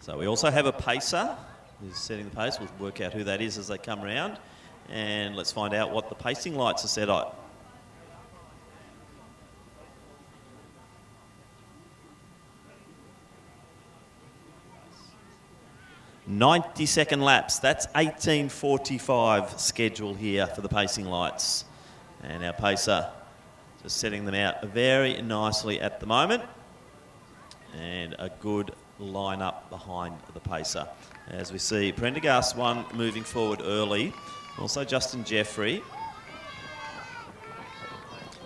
So we also have a pacer who's setting the pace. We'll work out who that is as they come round. And let's find out what the pacing lights are set at. 90-second laps. That's 18:45 schedule here for the pacing lights. And our pacer just setting them out very nicely at the moment. And a good line up behind the pacer. As we see Prendergast one moving forward early. Also Justin Jeffrey.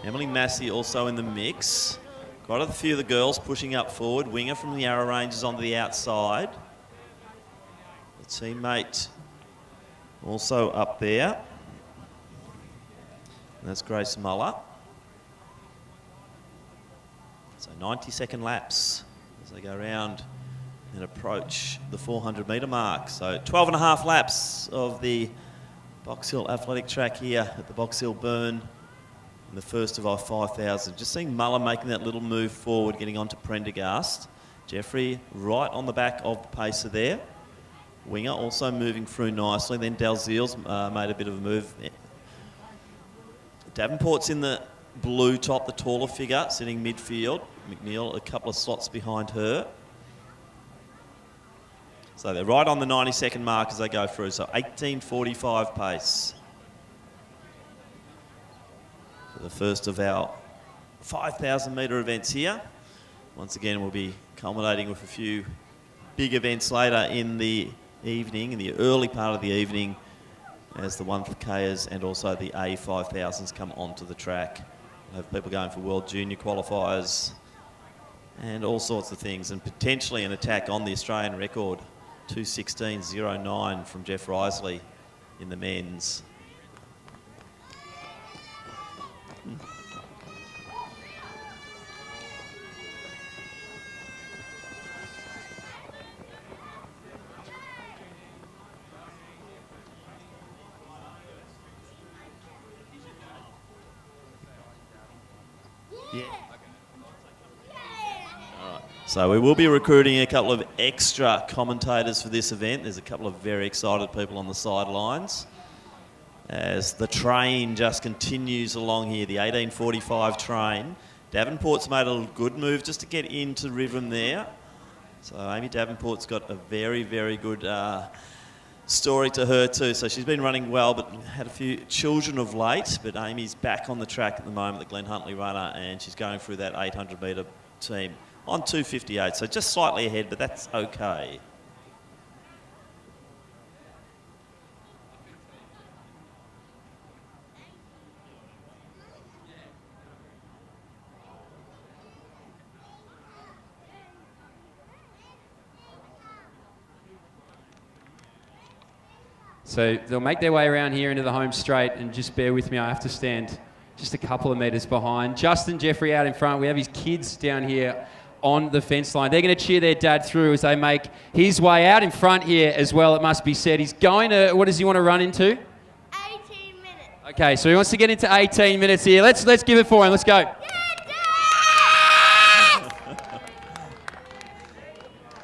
Emily Massey also in the mix. Quite a few of the girls pushing up forward. Winger from the Yarra Rangers onto the outside. The teammate also up there. And that's Grace Muller. So 90-second laps as they go around and approach the 400-metre mark. So 12 and a half laps of the Box Hill Athletic Track here at the Box Hill Burn in the first of our 5,000. Just seeing Muller making that little move forward, getting onto Prendergast. Jeffrey right on the back of the pacer there. Winger also moving through nicely. Then Dalziel's made a bit of a move. Davenport's in the blue top, the taller figure, sitting midfield. McNeil a couple of slots behind her. So they're right on the 90-second mark as they go through. So 18:45 pace for the first of our 5,000-metre events here. Once again, we'll be culminating with a few big events later in the evening, in the early part of the evening, as the 1Ks and also the A5000s come onto the track. We'll have people going for World Junior qualifiers and all sorts of things, and potentially an attack on the Australian record. 2:16.09 from Jeff Risley in the men's. Yeah. So we will be recruiting a couple of extra commentators for this event. There's a couple of very excited people on the sidelines as the train just continues along here, the 18:45 train. Davenport's made a good move just to get into rhythm there. So Amy Davenport's got a very, very good story to her too. So she's been running well, but had a few children of late. But Amy's back on the track at the moment, the Glen Huntley runner, and she's going through that 800-metre team on 2:58, so just slightly ahead, but that's okay. So they'll make their way around here into the home straight, and just bear with me, I have to stand just a couple of metres behind. Justin Jeffrey out in front. We have his kids down here on the fence line. They're going to cheer their dad through as they make his way out in front here as well, it must be said. He's going to, what does he want to run into? 18 minutes. Okay, so he wants to get into 18 minutes here. Let's give it for him. Let's go.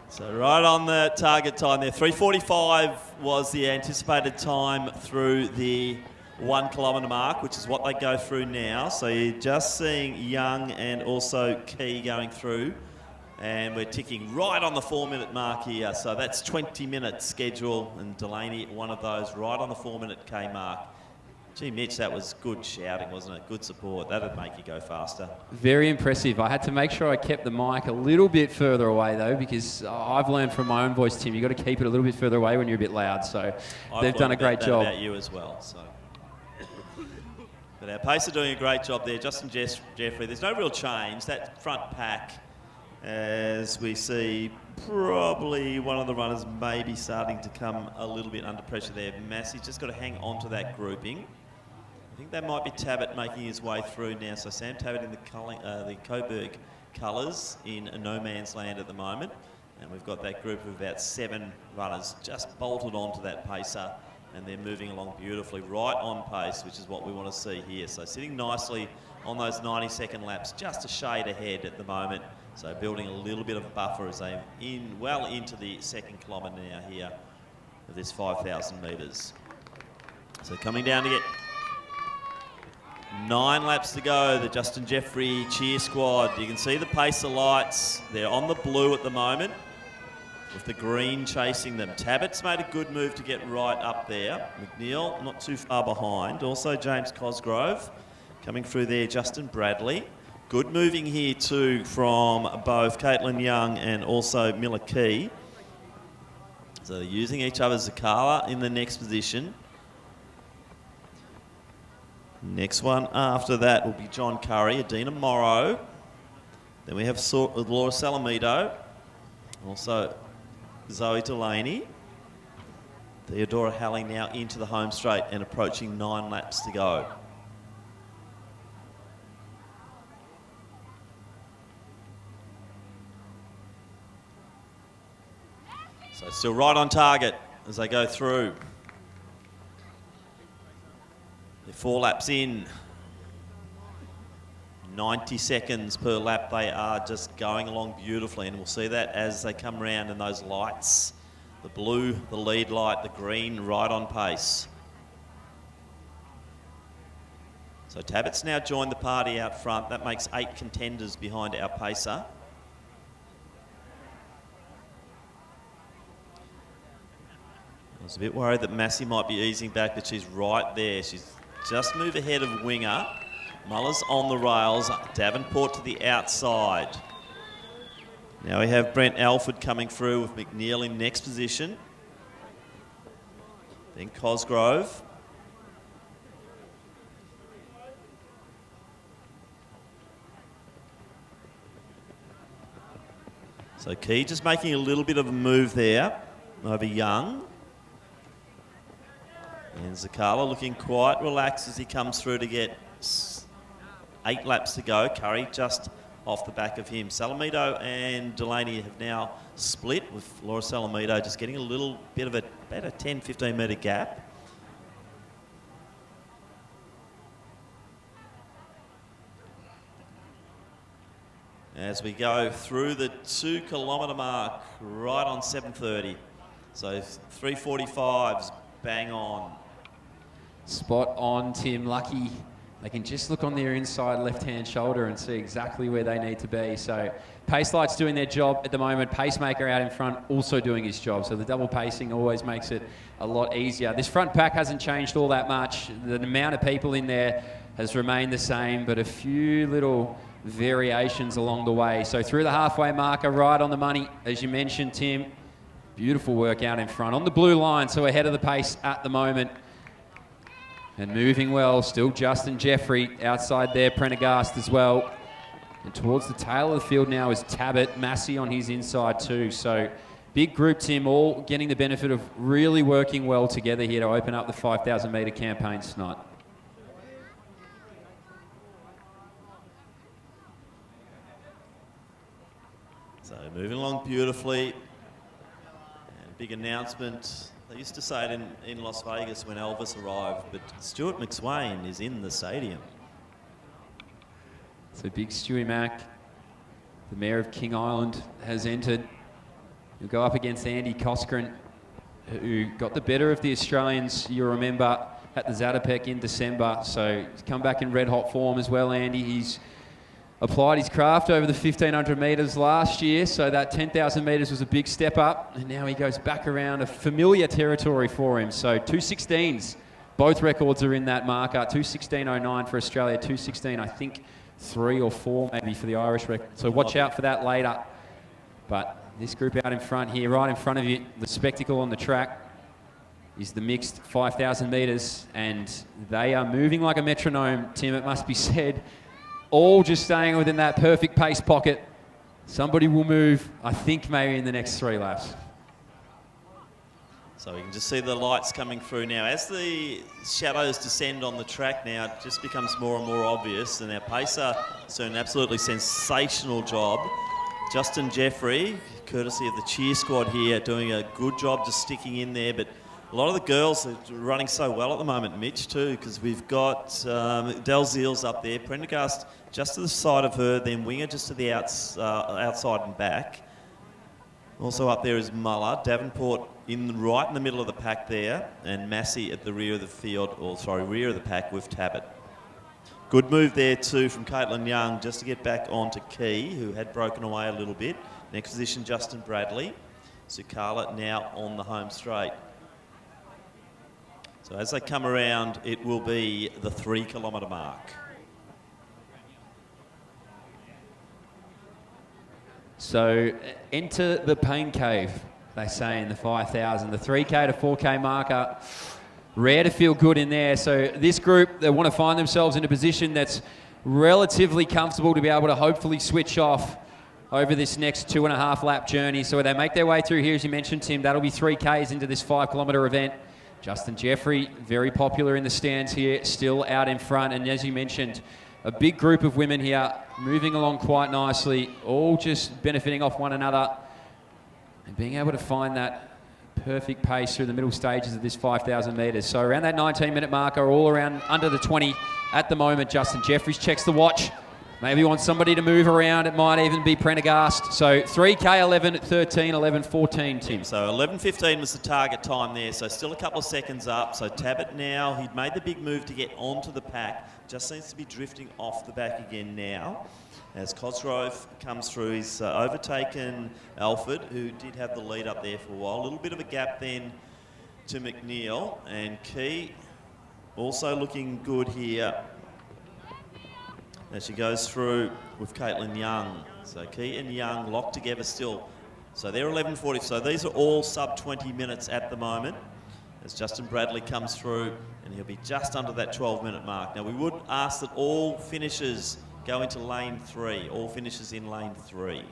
So right on the target time there. 3:45 was the anticipated time through the 1 kilometre mark, which is what they go through now. So you're just seeing Young and also Key going through, and we're ticking right on the 4-minute mark here. So that's 20 minutes schedule, and Delaney, one of those, right on the 4-minute K mark. Gee, Mitch, that was good shouting, wasn't it? Good support. That'd make you go faster. Very impressive. I had to make sure I kept the mic a little bit further away, though, because I've learned from my own voice, Tim, you've got to keep it a little bit further away when you're a bit loud. So they've done a great job. About you as well. So. But our pace are doing a great job there. Justin Jeffrey, there's no real change. That front pack, as we see, probably one of the runners may be starting to come a little bit under pressure there. Massey's just got to hang on to that grouping. I think that might be Tabbit making his way through now. So Sam Tabbit in the Coburg colours in a no man's land at the moment. And we've got that group of about 7 runners just bolted onto that pacer and they're moving along beautifully, right on pace, which is what we want to see here. So sitting nicely on those 90-second laps, just a shade ahead at the moment. So building a little bit of buffer as they well into the second kilometre now here of this 5,000 metres. So coming down to get 9 laps to go, the Justin Jeffrey cheer squad. You can see the pacer lights. They're on the blue at the moment with the green chasing them. Tabbitt's made a good move to get right up there. McNeil not too far behind. Also James Cosgrove coming through there. Justin Bradley. Good moving here too from both Caitlin Young and also Miller Key. So they're using each other. Zakala in the next position. Next one after that will be John Curry, Adina Morrow. Then we have Laura Salamito. Also Zoe Delaney. Theodora Halling now into the home straight and approaching 9 laps to go. So still right on target as they go through. They're 4 laps in. 90 seconds per lap. They are just going along beautifully, and we'll see that as they come round and those lights, the blue, the lead light, the green, right on pace. So Tabbitt's now joined the party out front. That makes 8 contenders behind our pacer. I was a bit worried that Massey might be easing back, but she's right there. She's just moved ahead of Winger. Muller's on the rails. Davenport to the outside. Now we have Brent Alford coming through with McNeil in next position. Then Cosgrove. So Key just making a little bit of a move there over Young. And Zakala looking quite relaxed as he comes through to get 8 laps to go. Curry just off the back of him. Salamito and Delaney have now split, with Laura Salamito just getting a little bit of about a 10-15 metre gap. As we go through the 2 kilometre mark, right on 7:30. So 3:45's bang on. Spot on, Tim. Lucky they can just look on their inside left-hand shoulder and see exactly where they need to be. So pace lights doing their job at the moment. Pacemaker out in front also doing his job. So the double pacing always makes it a lot easier. This front pack hasn't changed all that much. The amount of people in there has remained the same, but a few little variations along the way. So through the halfway marker, right on the money, as you mentioned, Tim. Beautiful work out in front on the blue line, so ahead of the pace at the moment. And moving well, still Justin Jeffrey outside there, Prendergast as well. And towards the tail of the field now is Tabbitt, Massey on his inside too. So big group, Tim, all getting the benefit of really working well together here to open up the 5,000 metre campaign tonight. So moving along beautifully. And big announcement. They used to say it in Las Vegas when Elvis arrived, but Stuart McSwain is in the stadium. So big Stewie Mack, the Mayor of King Island, has entered. He'll go up against Andy Coskren, who got the better of the Australians, you remember, at the Zatopek in December. So he's come back in red hot form as well, Andy. He's applied his craft over the 1,500 metres last year, so that 10,000 metres was a big step up, and now he goes back around a familiar territory for him. So 2:16s, both records are in that marker. 2:16.09 for Australia, 2:16, I think 3 or 4 maybe for the Irish record. So watch out for that later. But this group out in front here, right in front of you, the spectacle on the track is the mixed 5,000 metres, and they are moving like a metronome, Tim, it must be said. All just staying within that perfect pace pocket. Somebody will move, I think, maybe in the next 3 laps. So we can just see the lights coming through now. As the shadows descend on the track now, it just becomes more and more obvious, and our pacer is doing an absolutely sensational job. Justin Jeffrey, courtesy of the cheer squad here, doing a good job just sticking in there, but A lot of the girls are running so well at the moment, Mitch, too, because we've got Dalziel's up there, Prendergast just to the side of her, then Winger just to the outside and back. Also up there is Muller, Davenport right in the middle of the pack there, and Massey at the rear of the field, rear of the pack with Tabbit. Good move there too from Caitlin Young just to get back onto Key, who had broken away a little bit. Next position, Justin Bradley. Sukala now on the home straight. So as they come around, it will be the 3 kilometre mark. So enter the pain cave, they say in the 5,000. The 3K to 4K marker, rare to feel good in there. So this group, they want to find themselves in a position that's relatively comfortable to be able to hopefully switch off over this next 2.5 lap journey. So they make their way through here, as you mentioned, Tim, that'll be 3Ks into this 5 kilometre event. Justin Jeffrey, very popular in the stands here, still out in front. And as you mentioned, a big group of women here moving along quite nicely, all just benefiting off one another and being able to find that perfect pace through the middle stages of this 5,000 metres. So around that 19-minute marker, all around under the 20 at the moment. Justin Jeffries checks the watch. Maybe wants somebody to move around. It might even be Prendergast. So 3K 11:13, 11:14, Tim. So 11:15 was the target time there. So still a couple of seconds up. So Tabbit now, he'd made the big move to get onto the pack. Just seems to be drifting off the back again now. As Cosgrove comes through, he's overtaken Alford, who did have the lead up there for a while. A little bit of a gap then to McNeil. And Key also looking good here as she goes through with Caitlin Young. So Key and Young locked together still. So they're 11:40. So these are all sub 20 minutes at the moment as Justin Bradley comes through, and he'll be just under that 12-minute mark. Now we would ask that all finishers go into lane 3, all finishers in lane 3.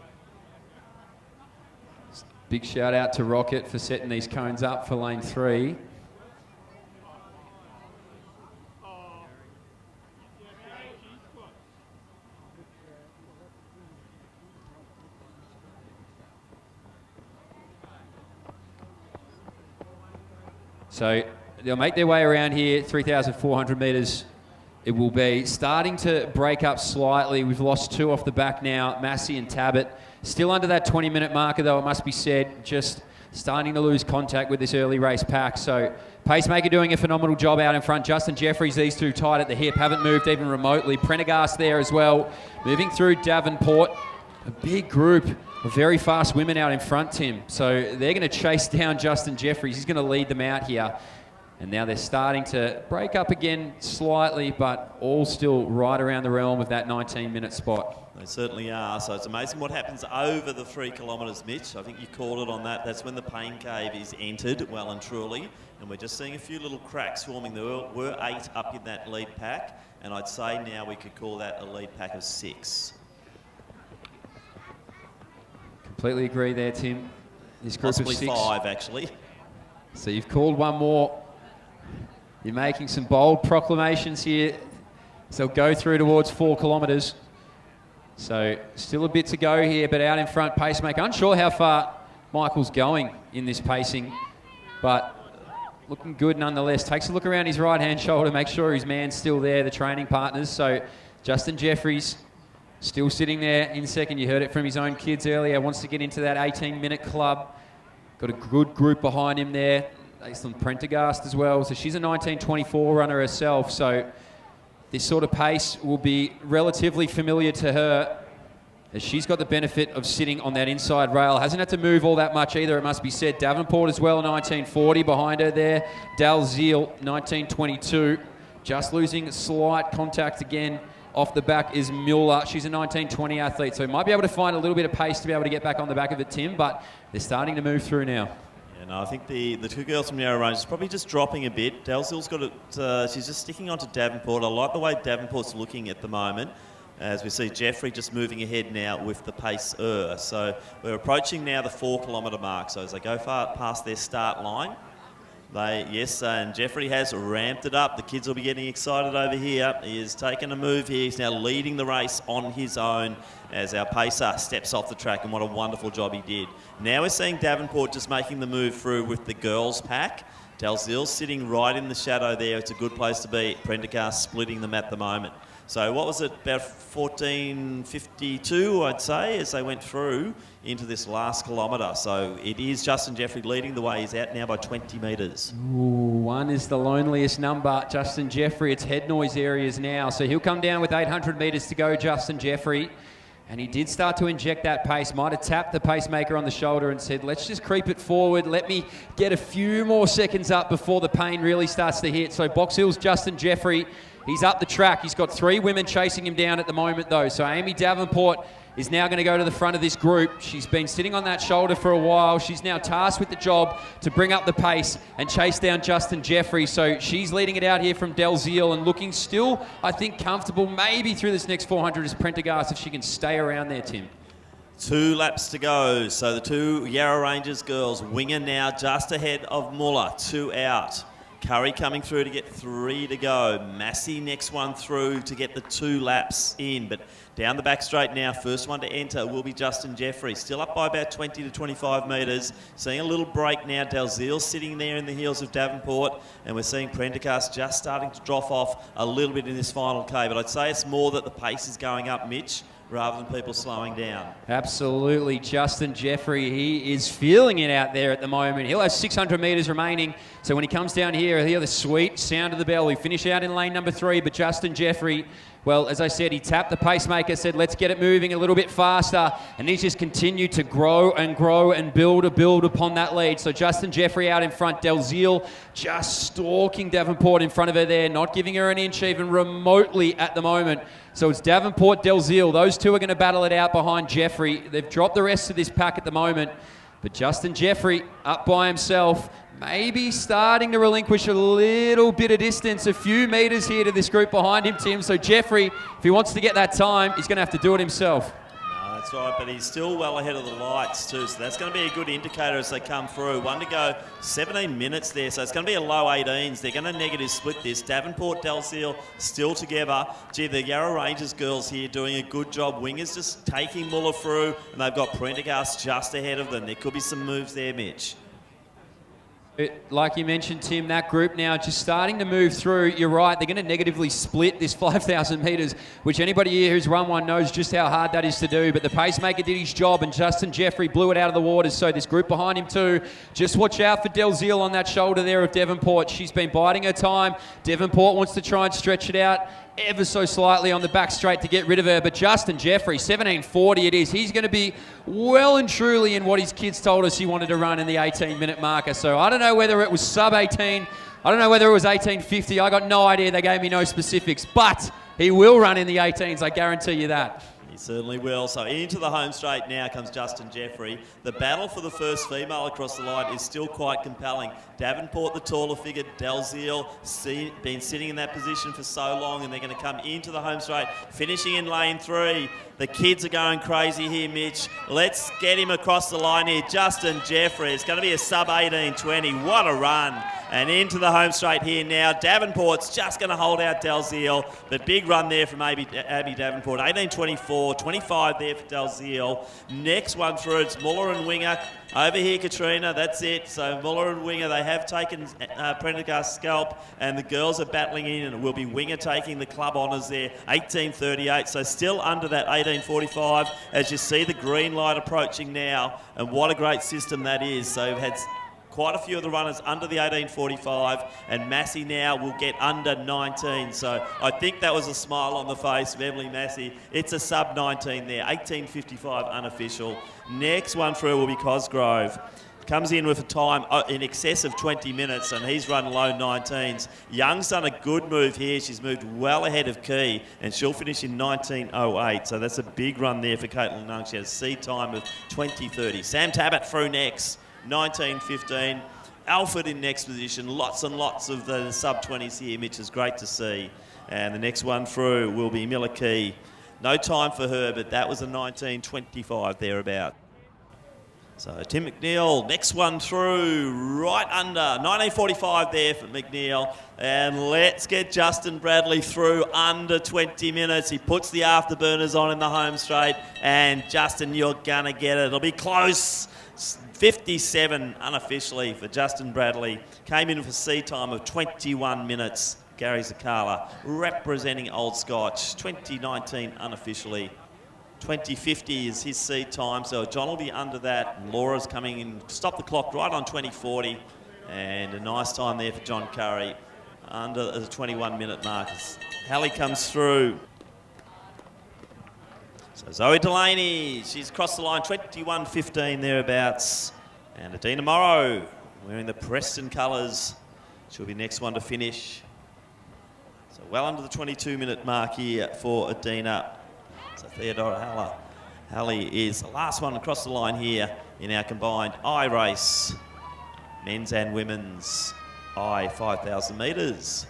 Big shout out to Rocket for setting these cones up for lane 3. So they'll make their way around here, 3,400 metres it will be. Starting to break up slightly. We've lost 2 off the back now, Massey and Tabbit. Still under that 20-minute marker, though, it must be said. Just starting to lose contact with this early race pack. So Pacemaker doing a phenomenal job out in front. Justin Jeffries, these two tight at the hip, haven't moved even remotely. Prendergast there as well. Moving through Davenport. A big group of very fast women out in front, Tim. So they're going to chase down Justin Jeffries. He's going to lead them out here. And now they're starting to break up again slightly, but all still right around the realm of that 19-minute spot. They certainly are. So it's amazing what happens over the 3 kilometres, Mitch. I think you called it on that. That's when the pain cave is entered, well and truly. And we're just seeing a few little cracks forming. There were 8 up in that lead pack. And I'd say now we could call that a lead pack of 6. Completely agree there, Tim. This group Possibly of 6. 5, actually. So you've called one more. You're making some bold proclamations here. So they'll go through towards 4 kilometres. So still a bit to go here, but out in front, Pacemaker. Unsure how far Michael's going in this pacing, but looking good nonetheless. Takes a look around his right-hand shoulder, make sure his man's still there, the training partners. So Justin Jeffries still sitting there in second. You heard it from his own kids earlier. Wants to get into that 18-minute club. Got a good group behind him there. Aislinn Prendergast as well. So she's a 19:24 runner herself. So this sort of pace will be relatively familiar to her, as she's got the benefit of sitting on that inside rail. Hasn't had to move all that much either, it must be said. Davenport as well, 19:40 behind her there. Dalziel, 19:22. Just losing slight contact again. Off the back is Mueller. She's a 19:20 athlete, so might be able to find a little bit of pace to be able to get back on the back of it, Tim, but they're starting to move through now. Yeah, no, I think the 2 girls from Narrow Range is probably just dropping a bit. Dalziel's got it, she's just sticking onto Davenport. I like the way Davenport's looking at the moment, as we see Jeffrey just moving ahead now with the pace. So we're approaching now the 4 kilometre mark, so as they go far past their start line, and Jeffrey has ramped it up. The kids will be getting excited over here. He has taken a move here. He's now leading the race on his own as our pacer steps off the track, and what a wonderful job he did. Now we're seeing Davenport just making the move through with the girls pack. Dalziel sitting right in the shadow there. It's a good place to be. Prendergast splitting them at the moment. So what was it, about 14.52, I'd say, as they went through into this last kilometre. So it is Justin Jeffrey leading the way. He's out now by 20 metres. Ooh, one is the loneliest number, Justin Jeffrey. It's head noise areas now. So he'll come down with 800 metres to go, Justin Jeffrey. And he did start to inject that pace. Might have tapped the pacemaker on the shoulder and said, let's just creep it forward. Let me get a few more seconds up before the pain really starts to hit. So Box Hill's Justin Jeffrey, he's up the track. He's got 3 women chasing him down at the moment, though. So Amy Davenport is now going to go to the front of this group. She's been sitting on that shoulder for a while. She's now tasked with the job to bring up the pace and chase down Justin Jeffrey. So she's leading it out here from Dalziel and looking still, I think, comfortable maybe through this next 400 as Prendergast if she can stay around there, Tim. 2 laps to go. So the 2 Yarra Rangers girls, Winger now just ahead of Muller, 2 out. Curry coming through to get 3 to go. Massey next one through to get the 2 laps in. But down the back straight now, first one to enter will be Justin Jeffrey. Still up by about 20 to 25 metres. Seeing a little break now. Dalziel sitting there in the heels of Davenport. And we're seeing Prendergast just starting to drop off a little bit in this final K. But I'd say it's more that the pace is going up, Mitch, rather than people slowing down. Absolutely. Justin Jeffrey, he is feeling it out there at the moment. He'll have 600 metres remaining. So when he comes down here, he'll hear the sweet sound of the bell. We finish out in lane number 3, but Justin Jeffrey, well, as I said, he tapped the pacemaker, said, let's get it moving a little bit faster. And he's just continued to grow and build upon that lead. So Justin Jeffrey out in front. Dalziel just stalking Davenport in front of her there, not giving her an inch even remotely at the moment. So it's Davenport, Dalziel. Those 2 are going to battle it out behind Jeffrey. They've dropped the rest of this pack at the moment. But Justin Jeffrey up by himself, maybe starting to relinquish a little bit of distance, a few metres here to this group behind him, Tim. So Jeffrey, if he wants to get that time, he's going to have to do it himself. No, that's right, but he's still well ahead of the lights too, so that's going to be a good indicator as they come through. 1 to go, 17 minutes there, so it's going to be a low 18s. They're going to negative split this. Davenport, Dalziel still together. Gee, the Yarra Rangers girls here doing a good job. Wingers just taking Muller through, and they've got Prendergast just ahead of them. There could be some moves there, Mitch. Like you mentioned, Tim, that group now just starting to move through. You're right, they're going to negatively split this 5,000 metres, which anybody here who's run one knows just how hard that is to do. But the pacemaker did his job, and Justin Jeffrey blew it out of the waters. So this group behind him too. Just watch out for Dalziel on that shoulder there of Davenport. She's been biding her time. Davenport wants to try and stretch it out ever so slightly on the back straight to get rid of her. But Justin Jeffrey, 17:40 it is. He's going to be well and truly in what his kids told us he wanted to run in the 18-minute marker. So I don't know whether it was sub-18. I don't know whether it was 18:50. I got no idea. They gave me no specifics. But he will run in the 18s. I guarantee you that. He certainly will. So into the home straight now comes Justin Jeffrey. The battle for the first female across the line is still quite compelling. Davenport, the taller figure, Dalziel, been sitting in that position for so long, and they're going to come into the home straight, finishing in lane 3. The kids are going crazy here, Mitch. Let's get him across the line here. Justin Jeffrey. It's going to be a sub 18:20. What a run. And into the home straight here now. Davenport's just going to hold out Dalziel. But big run there from Abby Davenport. 18:24, 25 there for Dalziel. Next one through, it's Muller and Winger. Over here, Katrina, that's it. So Muller and Winger, they have taken Prendergast's scalp, and the girls are battling in, and it will be Winger taking the club honours there, 18:38. So still under that 18:45 as you see the green light approaching now, and what a great system that is. So we've had quite a few of the runners under the 18:45, and Massey now will get under 19. So I think that was a smile on the face of Emily Massey. It's a sub 19 there, 18:55 unofficial. Next one through will be Cosgrove. Comes in with a time in excess of 20 minutes, and he's run low 19s. Young's done a good move here. She's moved well ahead of Key, and she'll finish in 19:08. So that's a big run there for Caitlin Young. She has a seed time of 20:30. Sam Tabat through next, 19:15. Alford in next position. Lots and lots of the sub-20s here, Mitch. Is great to see. And the next one through will be Miller Key. No time for her, but that was a 19:25 thereabout. So Tim McNeil, next one through, right under, 19:45 there for McNeil. And let's get Justin Bradley through under 20 minutes. He puts the afterburners on in the home straight. And Justin, you're going to get it. It'll be close. 57 unofficially for Justin Bradley. Came in for seed time of 21 minutes. Gary Zakala representing Old Scotch. 2019 unofficially. 2050 is his seed time, so John will be under that. And Laura's coming in, stop the clock right on 2040. And a nice time there for John Curry under the 21-minute mark as Hallie comes through. So Zoe Delaney, she's crossed the line, 21.15 thereabouts. And Adina Morrow, wearing the Preston colours. She'll be next one to finish. So well under the 22-minute mark here for Adina. So Theodora Hallie is the last one across the line here in our combined I race. Men's and women's I 5,000 metres.